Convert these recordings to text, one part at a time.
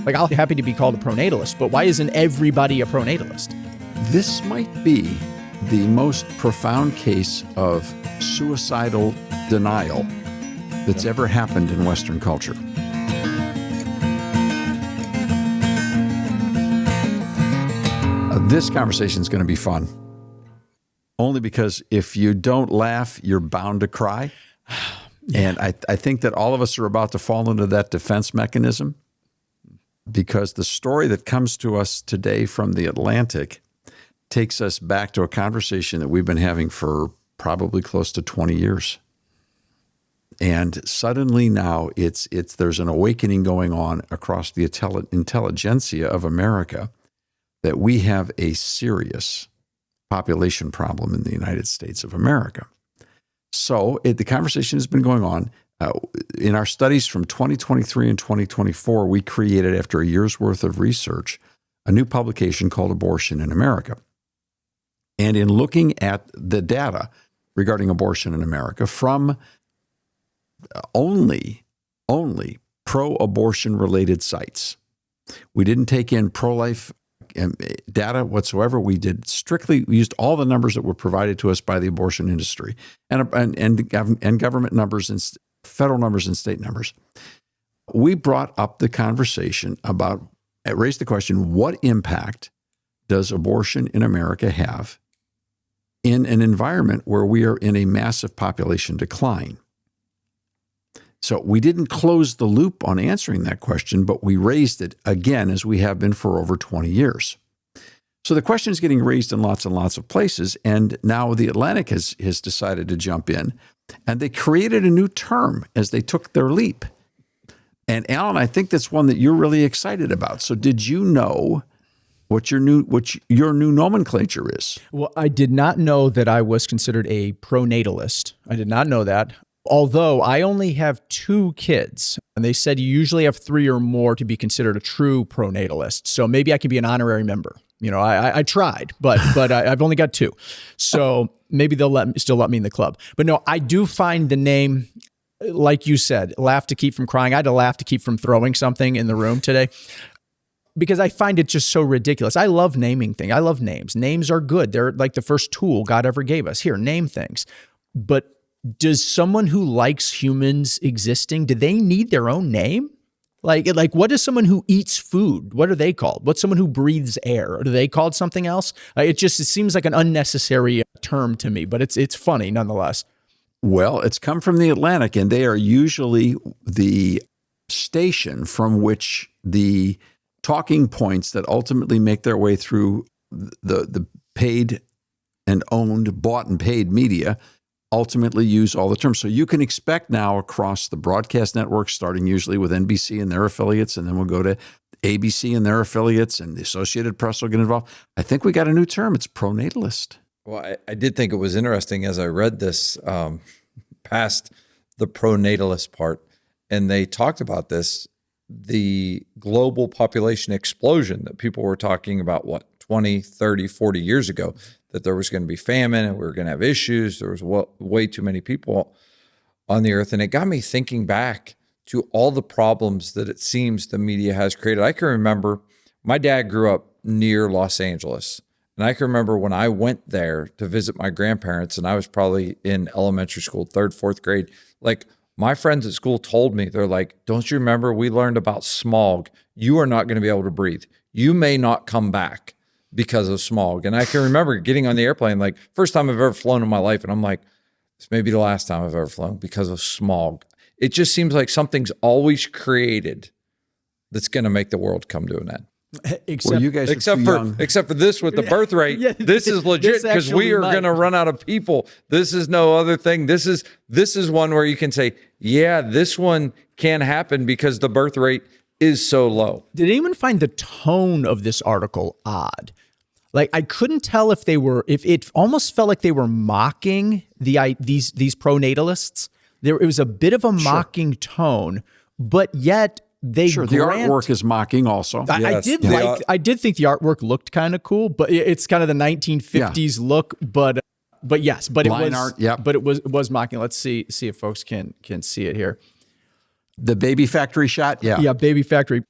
Like, I'll be happy to be called a pronatalist, but why isn't everybody a pronatalist? This might be the most profound case of suicidal denial that's ever happened in Western culture. This conversation is going to be fun. Only because if you don't laugh, you're bound to cry. Yeah. And I think that all of us are about to fall into that defense mechanism, because the story that comes to us today from the Atlantic takes us back to a conversation that we've been having for probably close to 20 years. And suddenly now there's an awakening going on across the intelligentsia of America that we have a serious population problem in the United States of America. So the conversation has been going on. In our studies from 2023 and 2024, we created, after a year's worth of research, a new publication called Abortion in America. And in looking at the data regarding abortion in America from only pro-abortion related sites, we didn't take in pro-life data whatsoever. We used all the numbers that were provided to us by the abortion industry and government numbers and federal numbers and state numbers. We brought up the conversation raised the question, what impact does abortion in America have in an environment where we are in a massive population decline? So we didn't close the loop on answering that question, but we raised it again, as we have been for over 20 years. So the question is getting raised in lots and lots of places, and now the Atlantic has decided to jump in, and they created a new term as they took their leap. And Alan, I think that's one that you're really excited about. So did you know what your new nomenclature is? Well, I did not know that I was considered a pronatalist. I did not know that. Although I only have 2 kids, and they said you usually have 3 or more to be considered a true pronatalist. So maybe I could be an honorary member. You know, I tried, but I've only got 2. So maybe they'll still let me in the club. But no, I do find the name, like you said, laugh to keep from crying. I had to laugh to keep from throwing something in the room today, because I find it just so ridiculous. I love naming things. I love names. Names are good. They're like the first tool God ever gave us. Here, name things. But does someone who likes humans existing, do they need their own name? Like what is someone who eats food? What are they called? What's someone who breathes air? Are they called something else? It seems like an unnecessary term to me, but it's funny nonetheless. Well, it's come from the Atlantic, and they are usually the station from which the talking points that ultimately make their way through the paid and owned, bought and paid media ultimately use all the terms. So you can expect now across the broadcast networks, starting usually with NBC and their affiliates, and then we'll go to ABC and their affiliates, and the Associated Press will get involved. I think we got a new term. It's pronatalist. Well, I did think it was interesting as I read this past the pronatalist part, and they talked about this, the global population explosion that people were talking about, 20, 30, 40 years ago, that there was going to be famine and we were going to have issues. There was way too many people on the earth. And it got me thinking back to all the problems that it seems the media has created. I can remember my dad grew up near Los Angeles. And I can remember when I went there to visit my grandparents, and I was probably in elementary school, 3rd, 4th grade. Like, my friends at school told me, they're like, don't you remember we learned about smog? You are not going to be able to breathe. You may not come back because of smog. And I can remember getting on the airplane, like, first time I've ever flown in my life. And I'm like, this may be the last time I've ever flown because of smog. It just seems like something's always created that's going to make the world come to an end. Except for this with the birth rate. Yeah, this is legit, because we are going to run out of people. This is no other thing. This is one where you can say, yeah, this one can happen because the birth rate is so low. Did anyone find the tone of this article odd? Like, I couldn't tell if it almost felt like they were mocking these pronatalists. It was a bit of a mocking tone, but yet the artwork is mocking also. I did think the artwork looked kind of cool, but it's kind of the 1950s look. But yes, but line it was art, yeah. But it was mocking. Let's see if folks can see it here. The baby factory shot, yeah. Yeah, baby factory.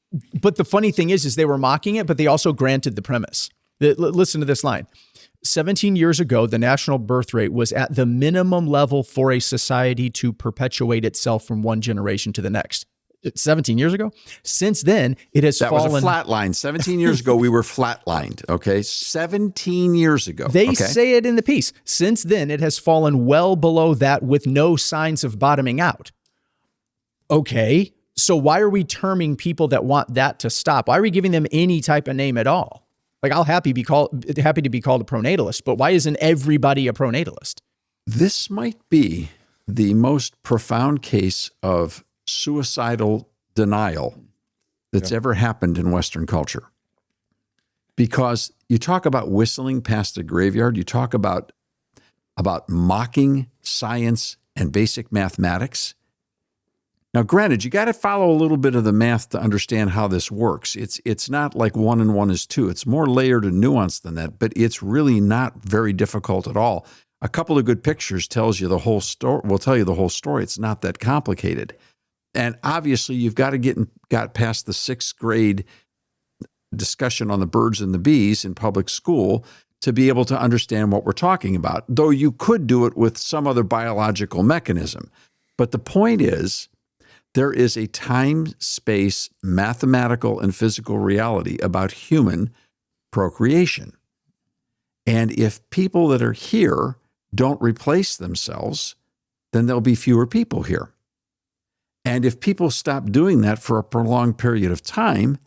But the funny thing is they were mocking it, but they also granted the premise. Listen to this line. 17 years ago, the national birth rate was at the minimum level for a society to perpetuate itself from one generation to the next. 17 years ago? Since then, it has fallen. That was a flat line. 17 years ago, we were flatlined, okay? 17 years ago. They say it in the piece. Since then, it has fallen well below that with no signs of bottoming out. Okay, so why are we terming people that want that to stop? Why are we giving them any type of name at all? Like, I'll happy to be called a pronatalist, but why isn't everybody a pronatalist? This might be the most profound case of suicidal denial that's ever happened in Western culture. Because you talk about whistling past a graveyard, you talk about mocking science and basic mathematics. Now, granted, you got to follow a little bit of the math to understand how this works. It's not like 1 and 1 is 2. It's more layered and nuanced than that, but it's really not very difficult at all. A couple of good pictures tells you the whole story. Will tell you the whole story. It's not that complicated. And obviously, you've got to got past the 6th grade discussion on the birds and the bees in public school to be able to understand what we're talking about, though you could do it with some other biological mechanism. But the point is, there is a time, space, mathematical, and physical reality about human procreation. And if people that are here don't replace themselves, then there'll be fewer people here. And if people stop doing that for a prolonged period of time,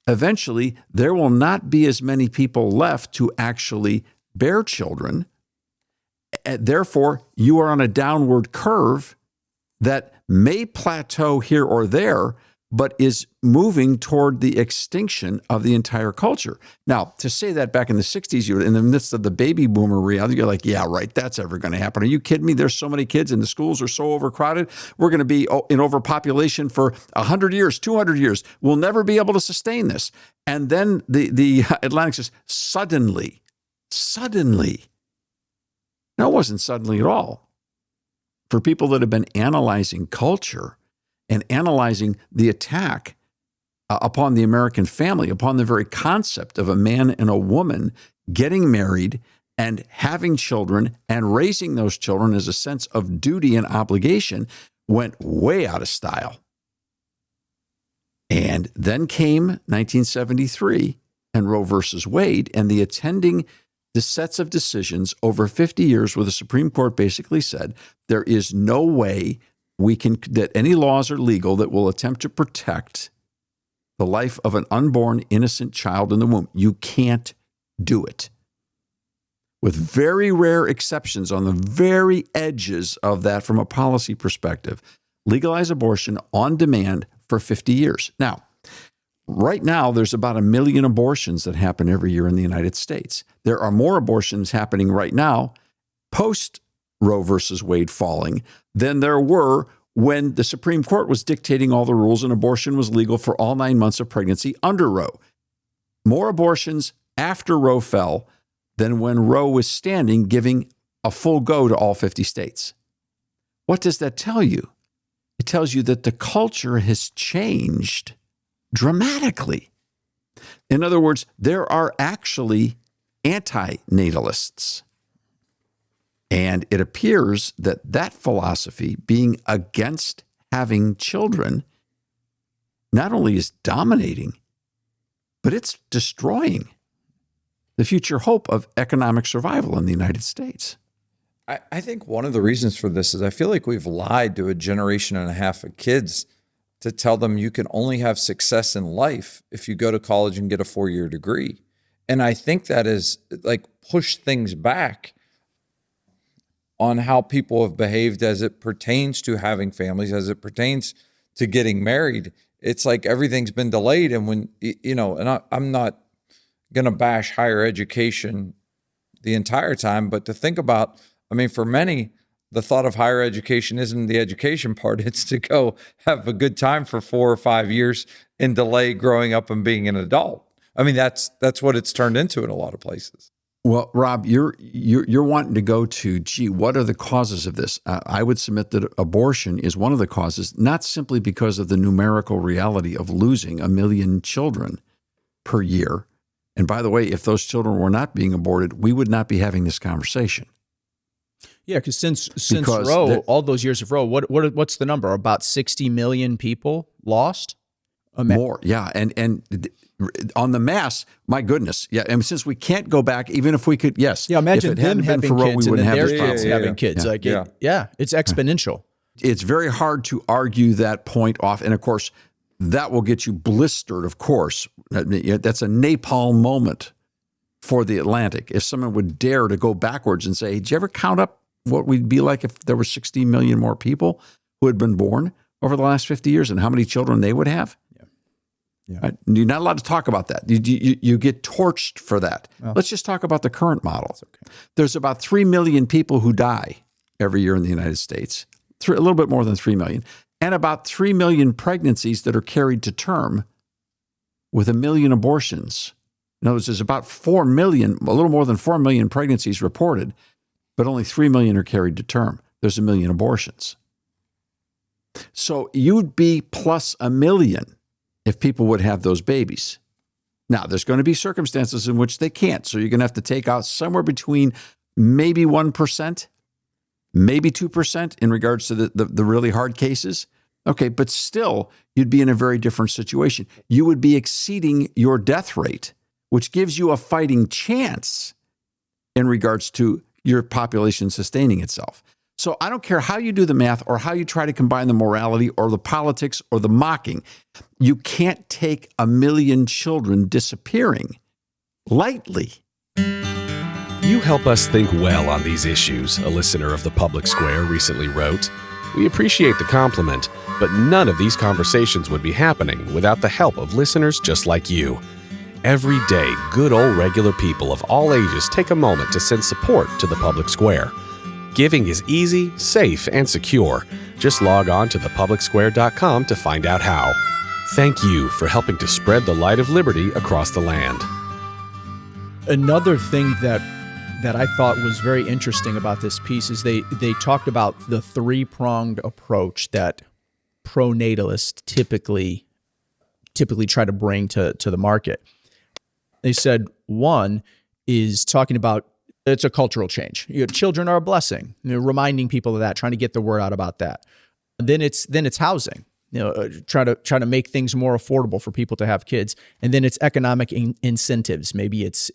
eventually there will not be as many people left to actually bear children. Therefore, you are on a downward curve that may plateau here or there, but is moving toward the extinction of the entire culture. Now, to say that back in the 60s, you were in the midst of the baby boomer reality, you're like, yeah, right, that's ever going to happen. Are you kidding me? There's so many kids and the schools are so overcrowded. We're going to be in overpopulation for 100 years, 200 years. We'll never be able to sustain this. And then the Atlantic says, suddenly. No, it wasn't suddenly at all. For people that have been analyzing culture and analyzing the attack upon the American family, upon the very concept of a man and a woman getting married and having children and raising those children as a sense of duty and obligation, went way out of style. And then came 1973 and Roe versus Wade and the sets of decisions over 50 years where the Supreme Court basically said there is no way that any laws are legal that will attempt to protect the life of an unborn innocent child in the womb. You can't do it. With very rare exceptions on the very edges of that from a policy perspective, legalize abortion on demand for 50 years. Now, right now, there's about 1 million abortions that happen every year in the United States. There are more abortions happening right now, post Roe versus Wade falling, than there were when the Supreme Court was dictating all the rules and abortion was legal for all 9 months of pregnancy under Roe. More abortions after Roe fell than when Roe was standing, giving a full go to all 50 states. What does that tell you? It tells you that the culture has changed dramatically. In other words, there are actually anti-natalists. And it appears that philosophy, being against having children, not only is dominating, but it's destroying the future hope of economic survival in the United States. I think one of the reasons for this is I feel like we've lied to a generation and a half of kids to tell them you can only have success in life if you go to college and get a 4-year degree. And I think that is like pushed things back on how people have behaved as it pertains to having families, as it pertains to getting married. It's like everything's been delayed. And when, and I'm not going to bash higher education the entire time, but to think about, for many, the thought of higher education isn't the education part. It's to go have a good time for 4 or 5 years and delay growing up and being an adult. That's what it's turned into in a lot of places. Well, Rob, you're wanting to go to, gee, what are the causes of this? I would submit that abortion is one of the causes, not simply because of the numerical reality of losing 1 million children per year. And by the way, if those children were not being aborted, we would not be having this conversation. Yeah, because since Roe, all those years of Roe, what's the number? About 60 million people lost? More, yeah. And on the mass, my goodness. Yeah, and since we can't go back, even if we could, yes. Yeah, imagine if it them hadn't been having for Roe, kids we and wouldn't then have their this kids problem. having kids. It's exponential. It's very hard to argue that point off. And of course, that will get you blistered, of course. That's a napalm moment for the Atlantic. If someone would dare to go backwards and say, did you ever count up what we'd be like if there were 60 million more people who had been born over the last 50 years and how many children they would have? Yeah. You're not allowed to talk about that. You get torched for that. Well, let's just talk about the current model. Okay. There's about 3 million people who die every year in the United States, a little bit more than 3 million, and about 3 million pregnancies that are carried to term with 1 million abortions. In other words, there's about 4 million, a little more than 4 million pregnancies reported, but only 3 million are carried to term. There's 1 million abortions. So you'd be plus 1 million if people would have those babies. Now, there's going to be circumstances in which they can't. So you're going to have to take out somewhere between maybe 1%, maybe 2% in regards to the really hard cases. Okay, but still, you'd be in a very different situation. You would be exceeding your death rate, which gives you a fighting chance in regards to your population sustaining itself. So I don't care how you do the math or how you try to combine the morality or the politics or the mocking. You can't take 1 million children disappearing lightly. You help us think well on these issues, a listener of the Public Square recently wrote. We appreciate the compliment, but none of these conversations would be happening without the help of listeners just like you. Every day, good old regular people of all ages take a moment to send support to the Public Square. Giving is easy, safe, and secure. Just log on to thepublicsquare.com to find out how. Thank you for helping to spread the light of liberty across the land. Another thing that I thought was very interesting about this piece is they talked about the three-pronged approach that pronatalists typically try to bring to the market. They said one is talking about it's a cultural change. Children are a blessing. Reminding people of that, trying to get the word out about that. Then it's housing. Try to make things more affordable for people to have kids. And then it's economic incentives. Maybe it's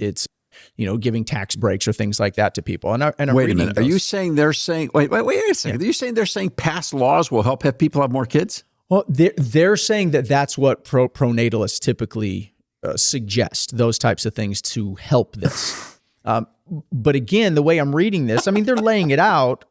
giving tax breaks or things like that to people. And wait a minute. Are you saying they're saying? Wait a second. Yeah. Are you saying they're saying pass laws will help have people have more kids? Well, they're saying that's what pronatalists typically suggest. Those types of things to help this. But again, the way I'm reading this, I mean, they're laying it out.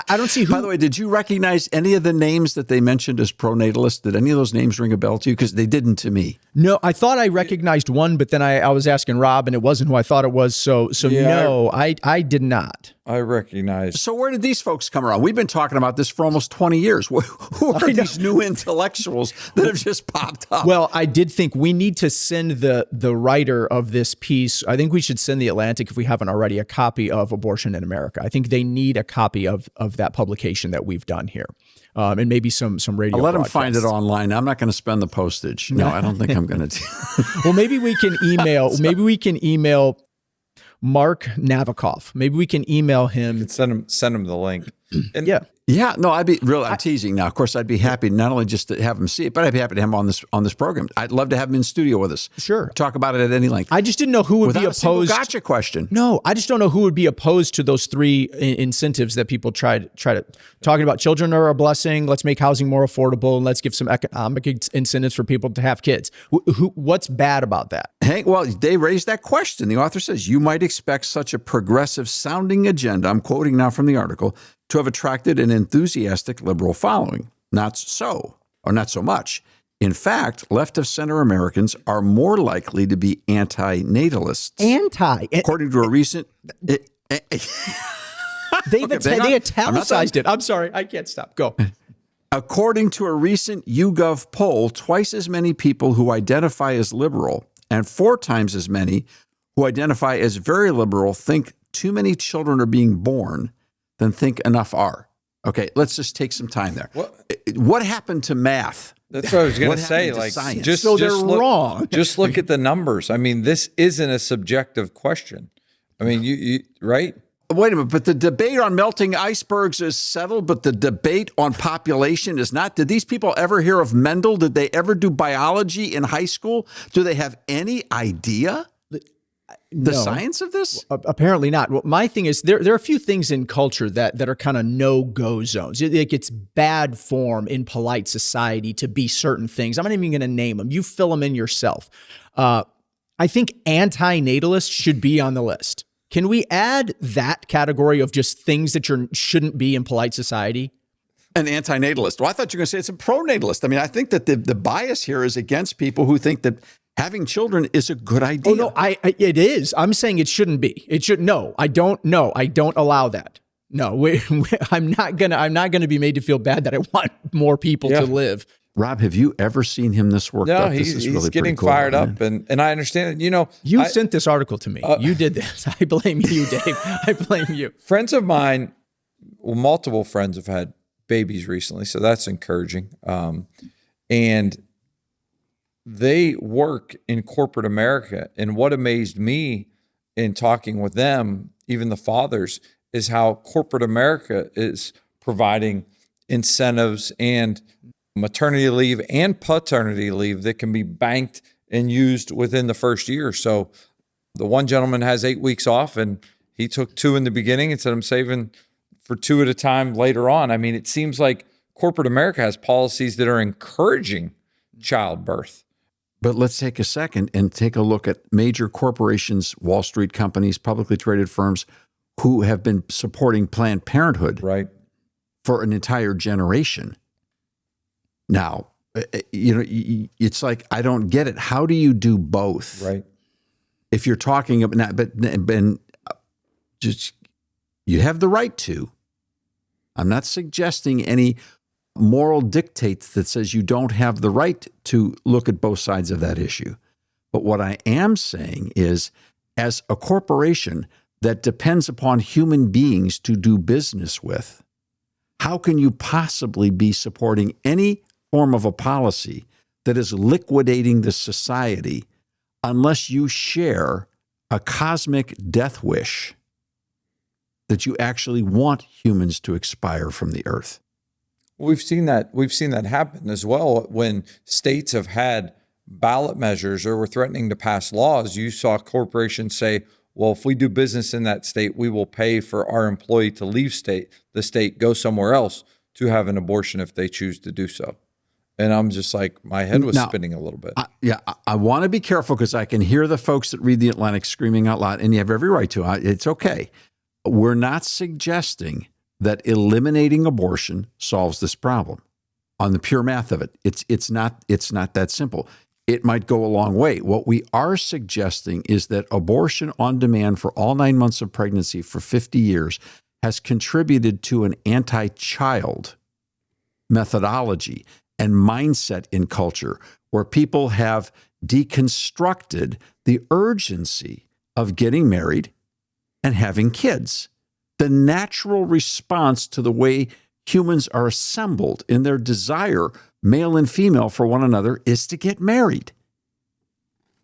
I don't see who. By the way, did you recognize any of the names that they mentioned as pronatalists? Did any of those names ring a bell to you? Because they didn't to me. No, I thought I recognized one, but then I was asking Rob, and it wasn't who I thought it was. So yeah, no, I did not. I recognize. So where did these folks come around? We've been talking about this for almost 20 years. Who are these new intellectuals that have just popped up? Well, I did think we need to send the writer of this piece. I think we should send The Atlantic, if we haven't already, a copy of Abortion in America. I think they need a copy of that publication that we've done here. And maybe some radio. I'll let them find it online. I'm not going to spend the postage. No, I don't think I'm going to. Well, maybe we can email. Maybe we can email Mark Navikoff. Maybe we can email him. Send him the link. And Yeah, no, I'm teasing now. Of course, I'd be happy not only just to have him see it, but I'd be happy to have him on this program. I'd love to have him in studio with us. Sure. Talk about it at any length. I just didn't know who would be opposed. Gotcha question. No, I just don't know who would be opposed to those three incentives that people try to talking about. Children are a blessing. Let's make housing more affordable, and let's give some economic incentives for people to have kids. What's bad about that? Well, they raised that question. The author says, you might expect such a progressive sounding agenda, I'm quoting now from the article, to have attracted an enthusiastic liberal following. Not so, or not so much. In fact, left-of-center Americans are more likely to be anti-natalists. According to a recent... They italicized it. I'm sorry. I can't stop. Go. According to a recent YouGov poll, twice as many people who identify as liberal and 4 times as many who identify as very liberal think too many children are being born than think enough are. Okay, let's just take some time there. What happened to math? That's what I was going to say. Like, Like, they're wrong. Just look at the numbers. I mean, this isn't a subjective question. I mean, you right? Wait a minute, but the debate on melting icebergs is settled, but the debate on population is not. Did these people ever hear of Mendel? Did they ever do biology in high school? Do they have any idea the science of this? Apparently not. Well, my thing is there are a few things in culture that are kind of no-go zones. It's bad form in polite society to be certain things. I'm not even going to name them. You fill them in yourself. I think anti-natalists should be on the list. Can we add that category of just things that shouldn't be in polite society? An anti-natalist. Well, I thought you were going to say it's a pro-natalist. I mean, I think that the bias here is against people who think that having children is a good idea. Oh no, it is. I'm saying it shouldn't be. It should. No, I don't. No, I don't allow that. No, I'm not gonna be made to feel bad that I want more people to live. Rob, have you ever seen him this worked up? He's really getting cool, fired up, and I understand. You sent this article to me. You did this. I blame you, Dave. I blame you. Friends of mine, multiple friends have had babies recently, so that's encouraging. And they work in corporate America, and what amazed me in talking with them, even the fathers, is how corporate America is providing incentives and maternity leave and paternity leave that can be banked and used within the first year. So the one gentleman has 8 weeks off, and he took 2 in the beginning and said, I'm saving for 2 at a time later on. I mean, it seems like corporate America has policies that are encouraging childbirth. But let's take a second and take a look at major corporations, Wall Street companies, publicly traded firms who have been supporting Planned Parenthood for an entire generation. Now, it's like, I don't get it. How do you do both? Right. If you're talking about, but just, you have the right to. I'm not suggesting any moral dictates that says you don't have the right to look at both sides of that issue. But what I am saying is, as a corporation that depends upon human beings to do business with, how can you possibly be supporting any form of a policy that is liquidating the society unless you share a cosmic death wish that you actually want humans to expire from the earth? We've seen that happen as well when states have had ballot measures or were threatening to pass laws. You saw corporations say, well, if we do business in that state, we will pay for our employee to leave the state, go somewhere else to have an abortion if they choose to do so. And I'm just like, my head was spinning a little bit. I want to be careful because I can hear the folks that read The Atlantic screaming out loud, and you have every right to. It's okay. We're not suggesting that eliminating abortion solves this problem. On the pure math of it, it's not that simple. It might go a long way. What we are suggesting is that abortion on demand for all 9 months of pregnancy for 50 years has contributed to an anti-child methodology and mindset in culture where people have deconstructed the urgency of getting married and having kids. The natural response to the way humans are assembled in their desire, male and female, for one another is to get married,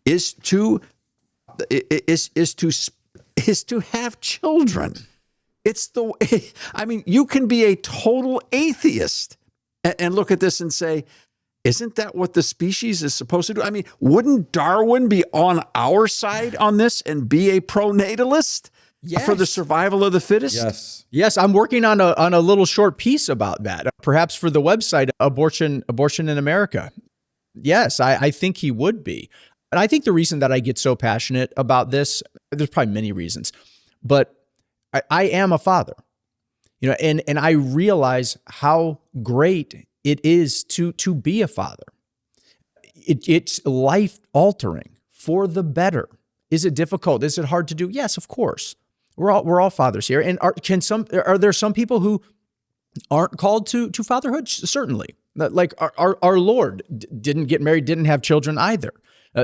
is to have children. You can be a total atheist and look at this and say, isn't that what the species is supposed to do? I mean, wouldn't Darwin be on our side on this and be a pronatalist? Yes. For the survival of the fittest? Yes. I'm working on a little short piece about that, perhaps for the website, Abortion in America. Yes, I think he would be. And I think the reason that I get so passionate about this, there's probably many reasons, but I am a father, and I realize how great it is to be a father. It's life altering for the better. Is it difficult? Is it hard to do? Yes, of course. We're all fathers here. And are there some people who aren't called to fatherhood? Certainly. Like our Lord didn't get married, didn't have children either.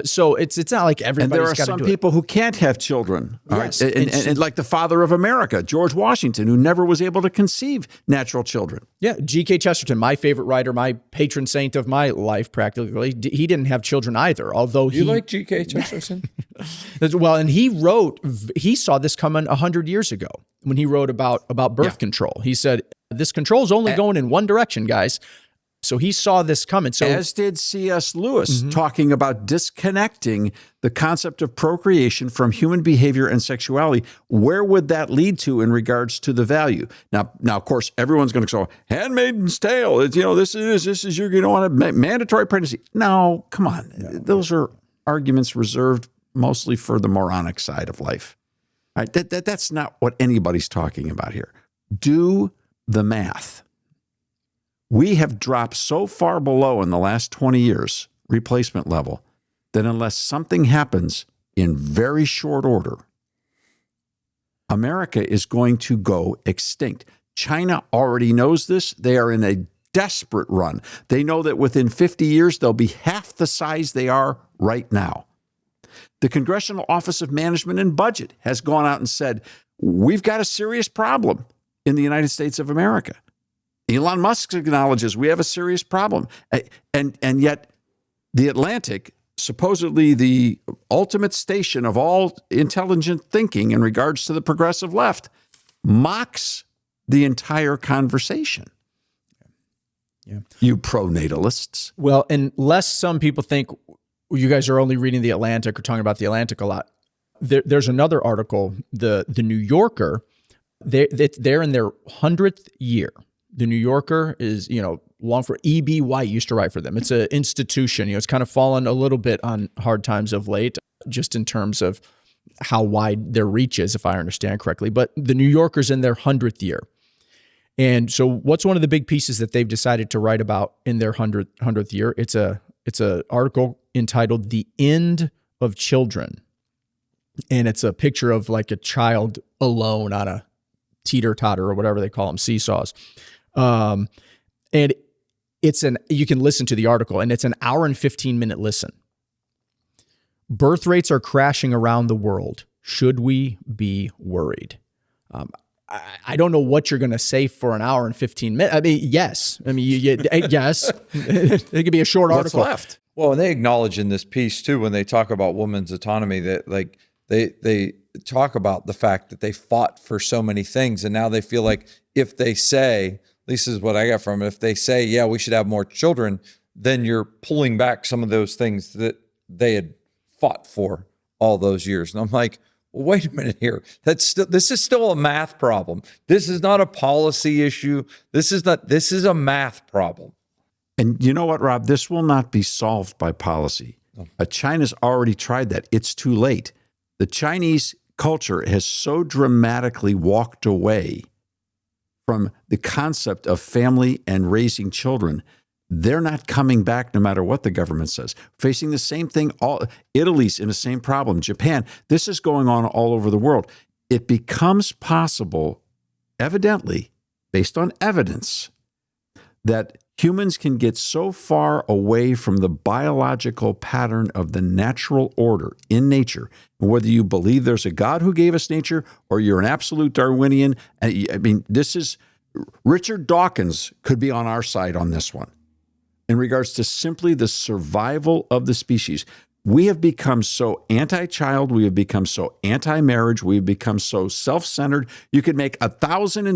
So it's not like And everybody's there are got to some do people who can't have children. All right? Yes. And like the father of America, George Washington, who never was able to conceive natural children. Yeah, G.K. Chesterton, my favorite writer, my patron saint of my life, practically. He didn't have children either, although You like G.K. Chesterton? Well, and he saw this coming 100 years ago when he wrote about birth control. He said, this control is only going in one direction, guys. So he saw this coming. So As did C.S. Lewis, talking about disconnecting the concept of procreation from human behavior and sexuality. Where would that lead to in regards to the value? Now, of course, everyone's going to go, Handmaid's Tale. It's, this is you're going to want a mandatory pregnancy. No, come on. Those are arguments reserved mostly for the moronic side of life. All right? That's not what anybody's talking about here. Do the math. We have dropped so far below in the last 20 years, replacement level, that unless something happens in very short order, America is going to go extinct. China already knows this. They are in a desperate run. They know that within 50 years, they'll be half the size they are right now. The Congressional Office of Management and Budget has gone out and said, we've got a serious problem in the United States of America. Elon Musk acknowledges we have a serious problem. And yet the Atlantic, supposedly the ultimate station of all intelligent thinking in regards to the progressive left, mocks the entire conversation. Yeah. You pronatalists. Well, unless some people think you guys are only reading The Atlantic or talking about The Atlantic a lot, there's another article, the New Yorker, they're in their 100th year. The New Yorker is, long for E.B. White used to write for them. It's an institution. It's kind of fallen a little bit on hard times of late, just in terms of how wide their reach is, if I understand correctly. But the New Yorker's in their 100th year. And so what's one of the big pieces that they've decided to write about in their 100th year? It's a article entitled The End of Children. And it's a picture of like a child alone on a teeter-totter or whatever they call them, seesaws. And you can listen to the article, and it's an hour and 15-minute listen. Birth rates are crashing around the world. Should we be worried? I don't know what you're going to say for an hour and 15 minutes. I mean, yes. I mean, yes. It could be a short article. What's left? Well, and they acknowledge in this piece too, when they talk about women's autonomy, that like they talk about the fact that they fought for so many things, and now they feel like if they say, this is what I got from it, if they say, yeah, we should have more children, then you're pulling back some of those things that they had fought for all those years. And I'm like, well, wait a minute here. This is still a math problem. This is not a policy issue. This is a math problem. And you know what, Rob? This will not be solved by policy. China's already tried that. It's too late. The Chinese culture has so dramatically walked away from the concept of family and raising children. They're not coming back no matter what the government says. Facing the same thing, Italy's in the same problem. Japan, this is going on all over the world. It becomes possible, evidently, based on evidence, that humans can get so far away from the biological pattern of the natural order in nature. Whether you believe there's a God who gave us nature or you're an absolute Darwinian, I mean, this is Richard Dawkins could be on our side on this one in regards to simply the survival of the species. We have become so anti-child. We have become so anti-marriage. We've become so self-centered. You could make a dozen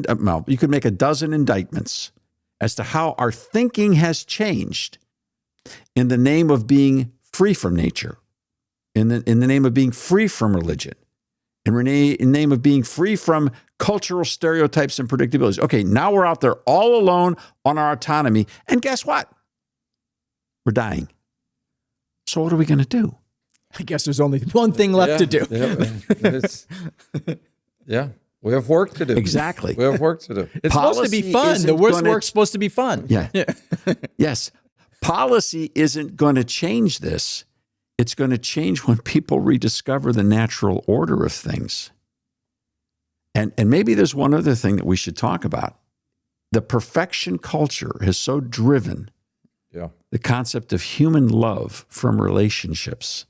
indictments as to how our thinking has changed in the name of being free from nature, in the name of being free from religion, in the name of being free from cultural stereotypes and predictabilities. Okay, now we're out there all alone on our autonomy, and guess what? We're dying. So what are we going to do? I guess there's only one thing left to do. Yeah. We have work to do. Exactly. We have work to do. It's supposed to be fun. The worst work's supposed to be fun. Yeah. Yes. Policy isn't going to change this. It's going to change when people rediscover the natural order of things. And maybe there's one other thing that we should talk about. The perfection culture has so driven Yeah. the concept of human love from relationships,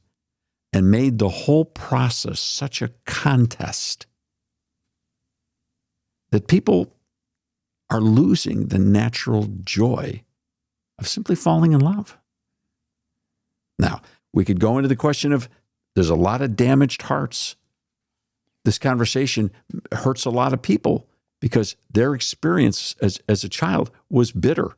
and made the whole process such a contest that people are losing the natural joy of simply falling in love. Now, we could go into the question of there's a lot of damaged hearts. This conversation hurts a lot of people because their experience as a child was bitter.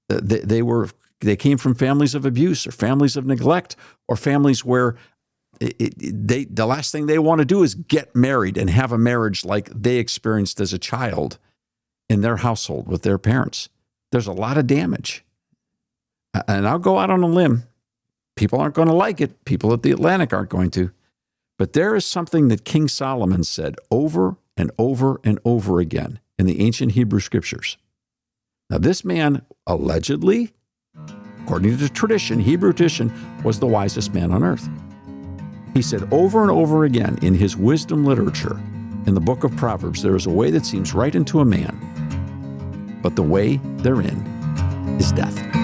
They came from families of abuse or families of neglect or families where the last thing they want to do is get married and have a marriage like they experienced as a child in their household with their parents. There's a lot of damage. And I'll go out on a limb. People aren't going to like it. People at the Atlantic aren't going to. But there is something that King Solomon said over and over and over again in the ancient Hebrew scriptures. Now, this man allegedly, according to tradition, Hebrew tradition, was the wisest man on earth. He said over and over again in his wisdom literature, in the book of Proverbs, there is a way that seems right unto a man, but the way therein is death.